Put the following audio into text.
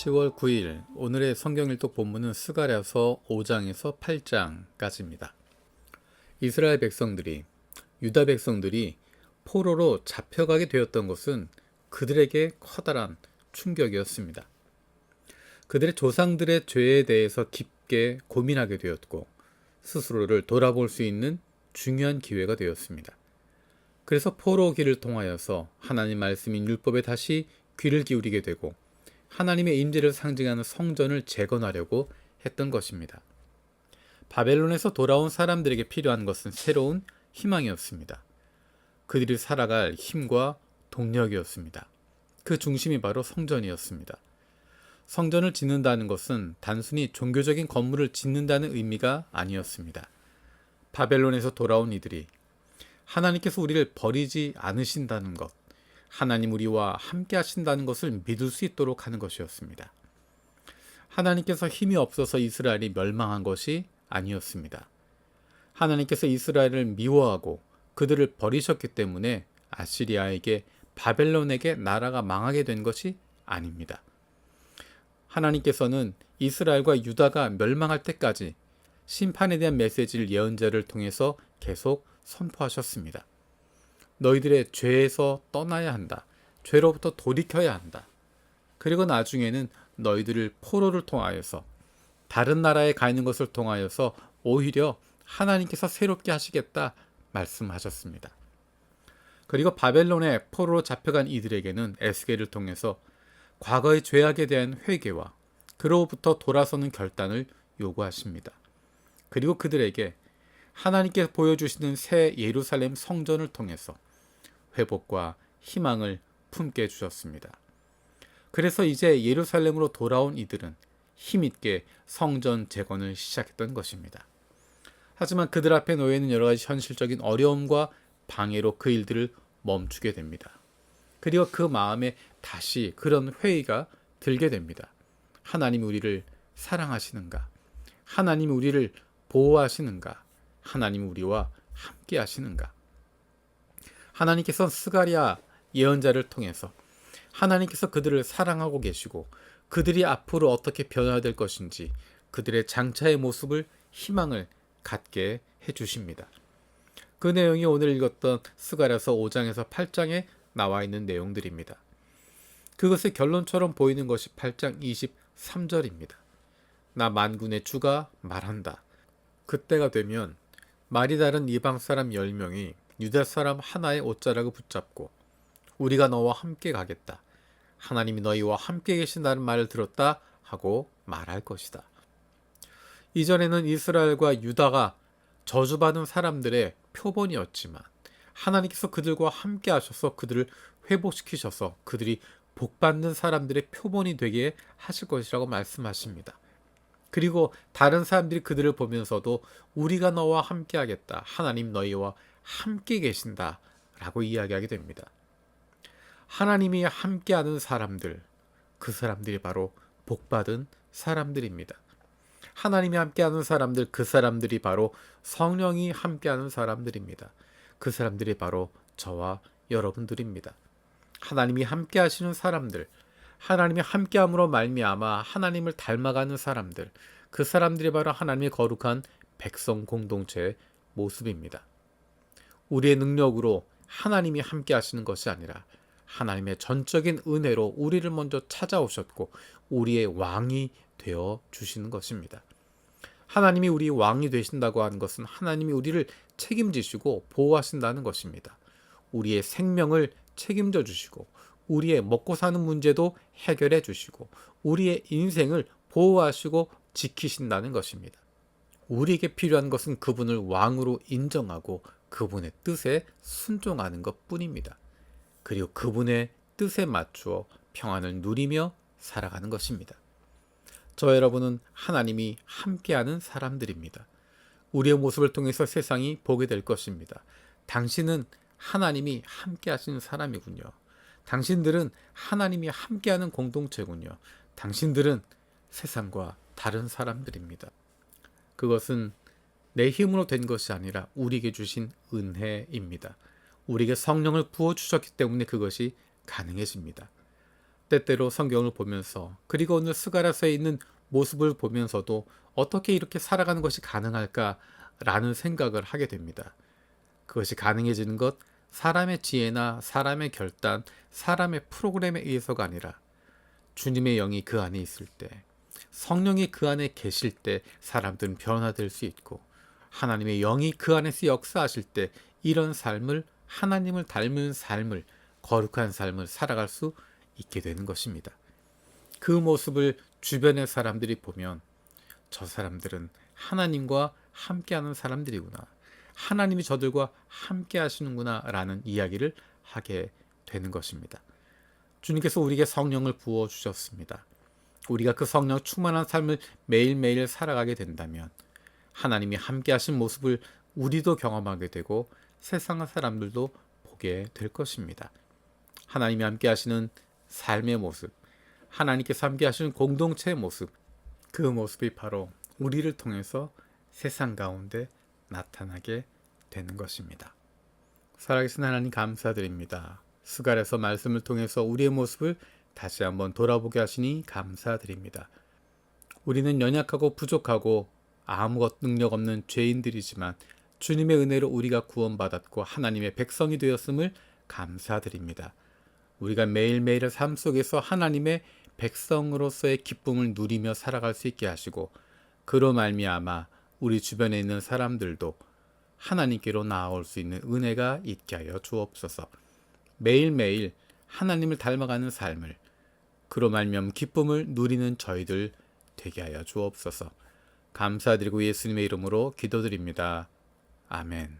10월 9일 오늘의 성경일독 본문은 스가랴서 5장에서 8장까지입니다. 이스라엘 백성들이, 유다 백성들이 포로로 잡혀가게 되었던 것은 그들에게 커다란 충격이었습니다. 그들의 조상들의 죄에 대해서 깊게 고민하게 되었고 스스로를 돌아볼 수 있는 중요한 기회가 되었습니다. 그래서 포로기를 통하여서 하나님 말씀인 율법에 다시 귀를 기울이게 되고 하나님의 임재를 상징하는 성전을 재건하려고 했던 것입니다. 바벨론에서 돌아온 사람들에게 필요한 것은 새로운 희망이었습니다. 그들이 살아갈 힘과 동력이었습니다. 그 중심이 바로 성전이었습니다. 성전을 짓는다는 것은 단순히 종교적인 건물을 짓는다는 의미가 아니었습니다. 바벨론에서 돌아온 이들이 하나님께서 우리를 버리지 않으신다는 것, 하나님 우리와 함께 하신다는 것을 믿을 수 있도록 하는 것이었습니다. 하나님께서 힘이 없어서 이스라엘이 멸망한 것이 아니었습니다. 하나님께서 이스라엘을 미워하고 그들을 버리셨기 때문에 아시리아에게, 바벨론에게 나라가 망하게 된 것이 아닙니다. 하나님께서는 이스라엘과 유다가 멸망할 때까지 심판에 대한 메시지를 예언자를 통해서 계속 선포하셨습니다. 너희들의 죄에서 떠나야 한다. 죄로부터 돌이켜야 한다. 그리고 나중에는 너희들을 포로를 통하여서 다른 나라에 가 있는 것을 통하여서 오히려 하나님께서 새롭게 하시겠다 말씀하셨습니다. 그리고 바벨론에 포로로 잡혀간 이들에게는 에스겔을 통해서 과거의 죄악에 대한 회개와 그로부터 돌아서는 결단을 요구하십니다. 그리고 그들에게 하나님께서 보여주시는 새 예루살렘 성전을 통해서 회복과 희망을 품게 해주셨습니다. 그래서 이제 예루살렘으로 돌아온 이들은 힘있게 성전 재건을 시작했던 것입니다. 하지만 그들 앞에 놓여있는 여러 가지 현실적인 어려움과 방해로 그 일들을 멈추게 됩니다. 그리고 그 마음에 다시 그런 회의가 들게 됩니다. 하나님이 우리를 사랑하시는가? 하나님이 우리를 보호하시는가? 하나님이 우리와 함께 하시는가? 하나님께서 스가랴 예언자를 통해서 하나님께서 그들을 사랑하고 계시고 그들이 앞으로 어떻게 변화될 것인지 그들의 장차의 모습을, 희망을 갖게 해주십니다. 그 내용이 오늘 읽었던 스가랴서 5장에서 8장에 나와 있는 내용들입니다. 그것의 결론처럼 보이는 것이 8장 23절입니다. 나 만군의 주가 말한다. 그때가 되면 말이 다른 이방 사람 10명이 유다 사람 하나의 옷자락을 붙잡고 우리가 너와 함께 가겠다. 하나님이 너희와 함께 계신다는 말을 들었다 하고 말할 것이다. 이전에는 이스라엘과 유다가 저주받은 사람들의 표본이었지만 하나님께서 그들과 함께 하셔서 그들을 회복시키셔서 그들이 복받는 사람들의 표본이 되게 하실 것이라고 말씀하십니다. 그리고 다른 사람들이 그들을 보면서도 우리가 너와 함께 하겠다. 하나님 너희와 함께 계신다 라고 이야기하게 됩니다. 하나님이 함께하는 사람들, 그 사람들이 바로 복받은 사람들입니다. 하나님이 함께하는 사람들, 그 사람들이 바로 성령이 함께하는 사람들입니다. 그 사람들이 바로 저와 여러분들입니다. 하나님이 함께하시는 사람들, 하나님이 함께함으로 말미암아 하나님을 닮아가는 사람들, 그 사람들이 바로 하나님의 거룩한 백성 공동체의 모습입니다. 우리의 능력으로 하나님이 함께하시는 것이 아니라 하나님의 전적인 은혜로 우리를 먼저 찾아오셨고 우리의 왕이 되어 주시는 것입니다. 하나님이 우리 왕이 되신다고 하는 것은 하나님이 우리를 책임지시고 보호하신다는 것입니다. 우리의 생명을 책임져 주시고 우리의 먹고 사는 문제도 해결해 주시고 우리의 인생을 보호하시고 지키신다는 것입니다. 우리에게 필요한 것은 그분을 왕으로 인정하고 그분의 뜻에 순종하는 것뿐입니다. 그리고 그분의 뜻에 맞추어 평안을 누리며 살아가는 것입니다. 저 여러분은 하나님이 함께하는 사람들입니다. 우리의 모습을 통해서 세상이 보게 될 것입니다. 당신은 하나님이 함께하시는 사람이군요. 당신들은 하나님이 함께하는 공동체군요. 당신들은 세상과 다른 사람들입니다. 그것은 내 힘으로 된 것이 아니라 우리에게 주신 은혜입니다. 우리에게 성령을 부어주셨기 때문에 그것이 가능해집니다. 때때로 성경을 보면서 그리고 오늘 스가랴서에 있는 모습을 보면서도 어떻게 이렇게 살아가는 것이 가능할까라는 생각을 하게 됩니다. 그것이 가능해지는 것 사람의 지혜나 사람의 결단, 사람의 프로그램에 의해서가 아니라 주님의 영이 그 안에 있을 때, 성령이 그 안에 계실 때 사람들은 변화될 수 있고 하나님의 영이 그 안에서 역사하실 때 이런 삶을 하나님을 닮은 삶을 거룩한 삶을 살아갈 수 있게 되는 것입니다. 그 모습을 주변의 사람들이 보면 저 사람들은 하나님과 함께하는 사람들이구나. 하나님이 저들과 함께 하시는구나 라는 이야기를 하게 되는 것입니다. 주님께서 우리에게 성령을 부어주셨습니다. 우리가 그 성령 충만한 삶을 매일매일 살아가게 된다면 하나님이 함께 하신 모습을 우리도 경험하게 되고 세상 사람들도 보게 될 것입니다. 하나님이 함께 하시는 삶의 모습, 하나님께서 함께 하시는 공동체의 모습, 그 모습이 바로 우리를 통해서 세상 가운데 나타나게 되는 것입니다. 살아계신 하나님 감사드립니다. 스가랴서 말씀을 통해서 우리의 모습을 다시 한번 돌아보게 하시니 감사드립니다. 우리는 연약하고 부족하고 아무것 능력 없는 죄인들이지만 주님의 은혜로 우리가 구원받았고 하나님의 백성이 되었음을 감사드립니다. 우리가 매일매일의 삶 속에서 하나님의 백성으로서의 기쁨을 누리며 살아갈 수 있게 하시고 그로 말미암아 우리 주변에 있는 사람들도 하나님께로 나아올 수 있는 은혜가 있게 하여 주옵소서. 매일매일 하나님을 닮아가는 삶을 그로 말미암아 기쁨을 누리는 저희들 되게 하여 주옵소서. 감사드리고 예수님의 이름으로 기도드립니다. 아멘.